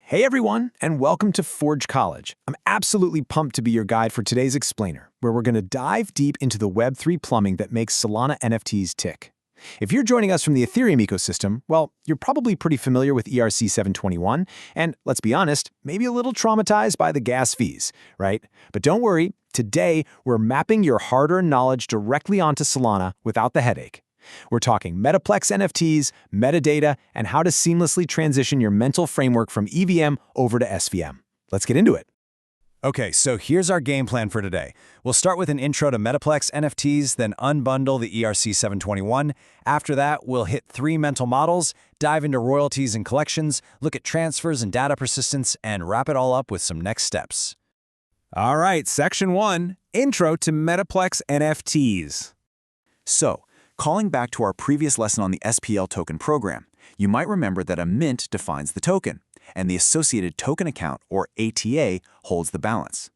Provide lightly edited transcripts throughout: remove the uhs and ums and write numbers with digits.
Hey everyone, and welcome to Forge College. I'm absolutely pumped to be your guide for today's explainer, where we're going to dive deep into the Web3 plumbing that makes Solana NFTs tick. If you're joining us from the Ethereum ecosystem, well, you're probably pretty familiar with ERC-721, and let's be honest, maybe a little traumatized by the gas fees, right? But don't worry, today we're mapping your hard-earned knowledge directly onto Solana without the headache. We're talking Metaplex NFTs, metadata, and how to seamlessly transition your mental framework from EVM over to SVM. Let's get into it. Okay, so here's our game plan for today. We'll start with an intro to Metaplex NFTs, then unbundle the ERC-721. After that, we'll hit 3 mental models, dive into royalties and collections, look at transfers and data persistence, and wrap it all up with some next steps. All right, Section 1, Intro to Metaplex NFTs. So, calling back to our previous lesson on the SPL token program, you might remember that a mint defines the token, and the associated token account, or ATA, holds the balance.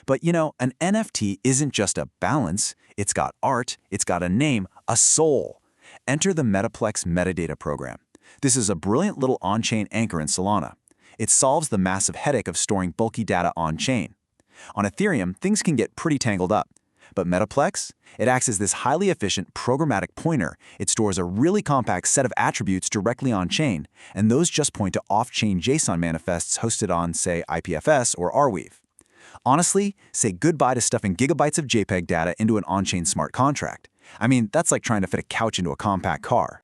But an NFT isn't just a balance, it's got art, it's got a name, a soul. Enter the Metaplex Metadata program. This is a brilliant little on-chain anchor in Solana. It solves the massive headache of storing bulky data on-chain. On Ethereum, things can get pretty tangled up. But Metaplex? It acts as this highly efficient programmatic pointer. It stores a really compact set of attributes directly on-chain, and those just point to off-chain JSON manifests hosted on, say, IPFS or Arweave. Honestly, say goodbye to stuffing gigabytes of JPEG data into an on-chain smart contract. I mean, that's like trying to fit a couch into a compact car.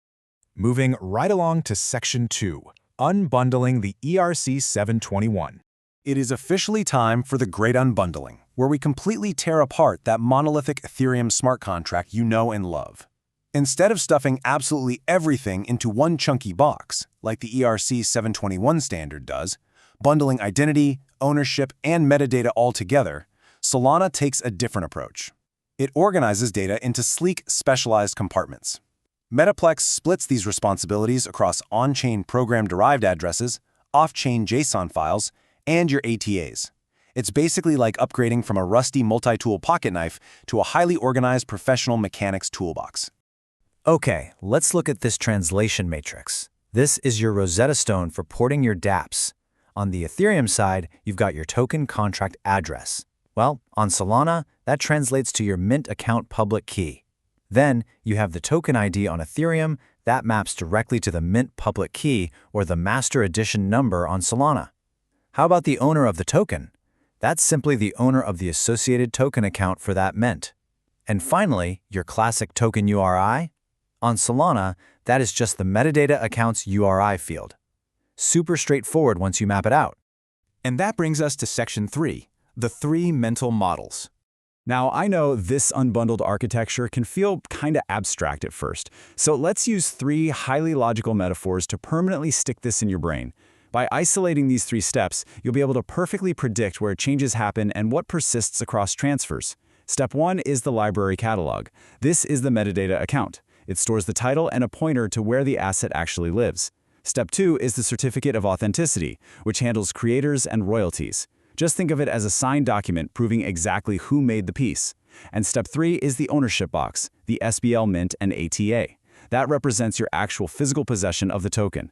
Moving right along to Section 2, Unbundling the ERC-721. It is officially time for the great unbundling, where we completely tear apart that monolithic Ethereum smart contract you know and love. Instead of stuffing absolutely everything into one chunky box, like the ERC-721 standard does, bundling identity, ownership, and metadata all together, Solana takes a different approach. It organizes data into sleek, specialized compartments. Metaplex splits these responsibilities across on-chain program-derived addresses, off-chain JSON files, and your ATAs. It's basically like upgrading from a rusty multi-tool pocket knife to a highly organized professional mechanics toolbox. Okay, let's look at this translation matrix. This is your Rosetta Stone for porting your dApps. On the Ethereum side, you've got your token contract address. Well, on Solana, that translates to your mint account public key. Then, you have the token ID on Ethereum that maps directly to the mint public key or the master edition number on Solana. How about the owner of the token? That's simply the owner of the associated token account for that mint. And finally, your classic token URI? On Solana, that is just the metadata account's URI field. Super straightforward once you map it out. And that brings us to Section 3, the 3 mental models. Now, I know this unbundled architecture can feel kinda abstract at first, so let's use 3 highly logical metaphors to permanently stick this in your brain. By isolating these 3 steps, you'll be able to perfectly predict where changes happen and what persists across transfers. Step 1 is the library catalog. This is the metadata account. It stores the title and a pointer to where the asset actually lives. Step 2 is the certificate of authenticity, which handles creators and royalties. Just think of it as a signed document proving exactly who made the piece. And step 3 is the ownership box, the SPL mint and ATA. That represents your actual physical possession of the token.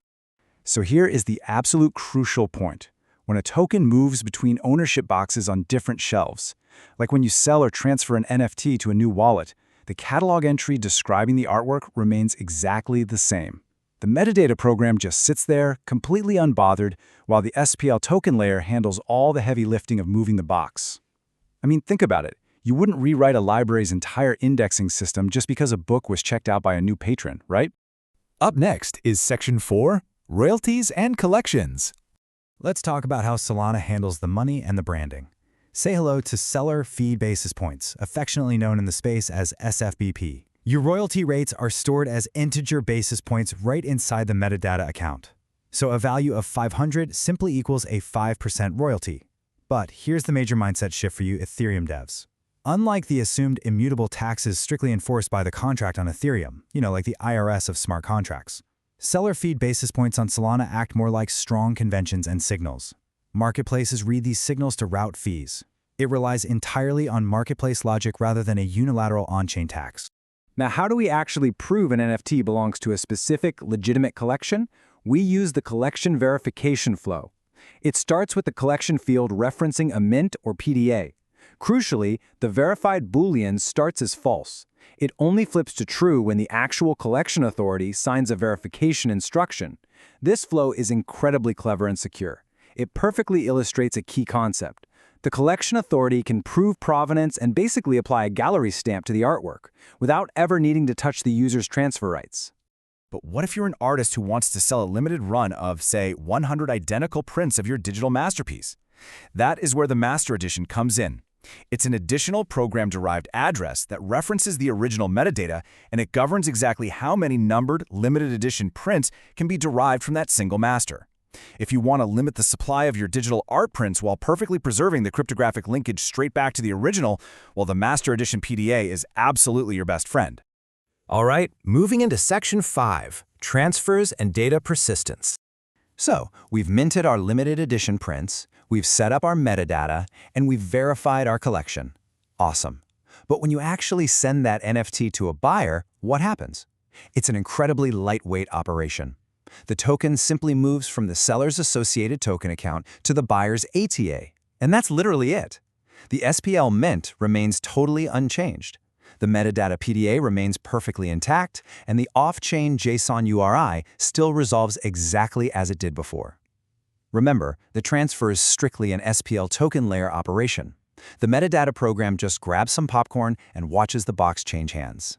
So here is the absolute crucial point. When a token moves between ownership boxes on different shelves, like when you sell or transfer an NFT to a new wallet, the catalog entry describing the artwork remains exactly the same. The metadata program just sits there, completely unbothered, while the SPL token layer handles all the heavy lifting of moving the box. I mean, think about it. You wouldn't rewrite a library's entire indexing system just because a book was checked out by a new patron, right? Up next is Section 4, Royalties and Collections. Let's talk about how Solana handles the money and the branding. Say hello to Seller Fee Basis Points, affectionately known in the space as SFBP. Your royalty rates are stored as integer basis points right inside the metadata account. So a value of 500 simply equals a 5% royalty. But here's the major mindset shift for you Ethereum devs. Unlike the assumed immutable taxes strictly enforced by the contract on Ethereum, like the IRS of smart contracts, seller feed basis points on Solana act more like strong conventions and signals. Marketplaces read these signals to route fees. It relies entirely on marketplace logic rather than a unilateral on-chain tax. Now, how do we actually prove an NFT belongs to a specific, legitimate collection? We use the collection verification flow. It starts with the collection field referencing a mint or PDA. Crucially, the verified Boolean starts as false. It only flips to true when the actual collection authority signs a verification instruction. This flow is incredibly clever and secure. It perfectly illustrates a key concept. The collection authority can prove provenance and basically apply a gallery stamp to the artwork, without ever needing to touch the user's transfer rights. But what if you're an artist who wants to sell a limited run of, say, 100 identical prints of your digital masterpiece? That is where the Master Edition comes in. It's an additional program-derived address that references the original metadata, and it governs exactly how many numbered, limited edition prints can be derived from that single master. If you want to limit the supply of your digital art prints while perfectly preserving the cryptographic linkage straight back to the original, well, the Master Edition PDA is absolutely your best friend. All right, moving into Section 5, Transfers and Data Persistence. So, we've minted our limited edition prints, we've set up our metadata, and we've verified our collection. Awesome. But when you actually send that NFT to a buyer, what happens? It's an incredibly lightweight operation. The token simply moves from the seller's associated token account to the buyer's ATA, and that's literally it. The SPL mint remains totally unchanged. The metadata PDA remains perfectly intact, and the off-chain JSON URI still resolves exactly as it did before. Remember, the transfer is strictly an SPL token layer operation. The metadata program just grabs some popcorn and watches the box change hands.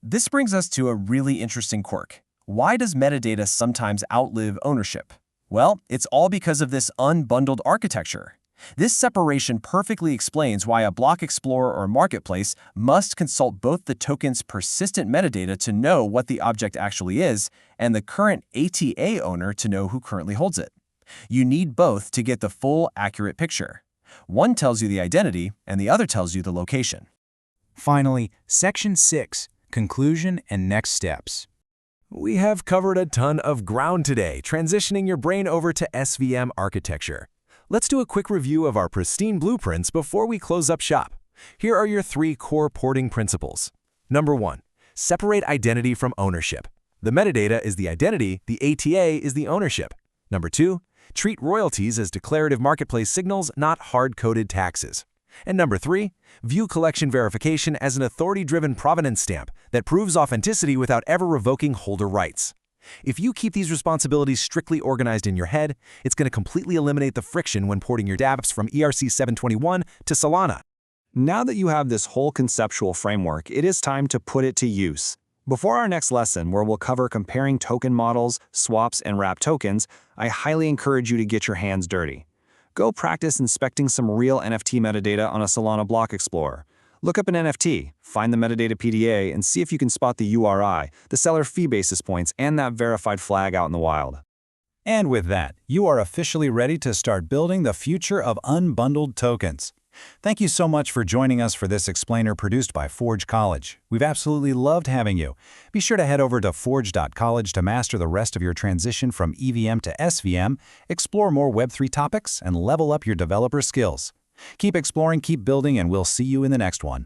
This brings us to a really interesting quirk. Why does metadata sometimes outlive ownership? Well, it's all because of this unbundled architecture. This separation perfectly explains why a block explorer or marketplace must consult both the token's persistent metadata to know what the object actually is and the current ATA owner to know who currently holds it. You need both to get the full, accurate picture. One tells you the identity, and the other tells you the location. Finally, Section 6, Conclusion and Next Steps. We have covered a ton of ground today, transitioning your brain over to SVM architecture. Let's do a quick review of our pristine blueprints before we close up shop. Here are your 3 core porting principles. Number 1, separate identity from ownership. The metadata is the identity, the ATA is the ownership. Number 2, treat royalties as declarative marketplace signals, not hard-coded taxes. And number 3, view collection verification as an authority-driven provenance stamp that proves authenticity without ever revoking holder rights. If you keep these responsibilities strictly organized in your head, it's going to completely eliminate the friction when porting your dApps from ERC-721 to Solana. Now that you have this whole conceptual framework, it is time to put it to use. Before our next lesson, where we'll cover comparing token models, swaps, and wrap tokens, I highly encourage you to get your hands dirty. Go practice inspecting some real NFT metadata on a Solana block explorer. Look up an NFT, find the metadata PDA, and see if you can spot the URI, the seller fee basis points, and that verified flag out in the wild. And with that, you are officially ready to start building the future of unbundled tokens. Thank you so much for joining us for this explainer produced by Forge College. We've absolutely loved having you. Be sure to head over to forge.college to master the rest of your transition from EVM to SVM, explore more Web3 topics, and level up your developer skills. Keep exploring, keep building, and we'll see you in the next one.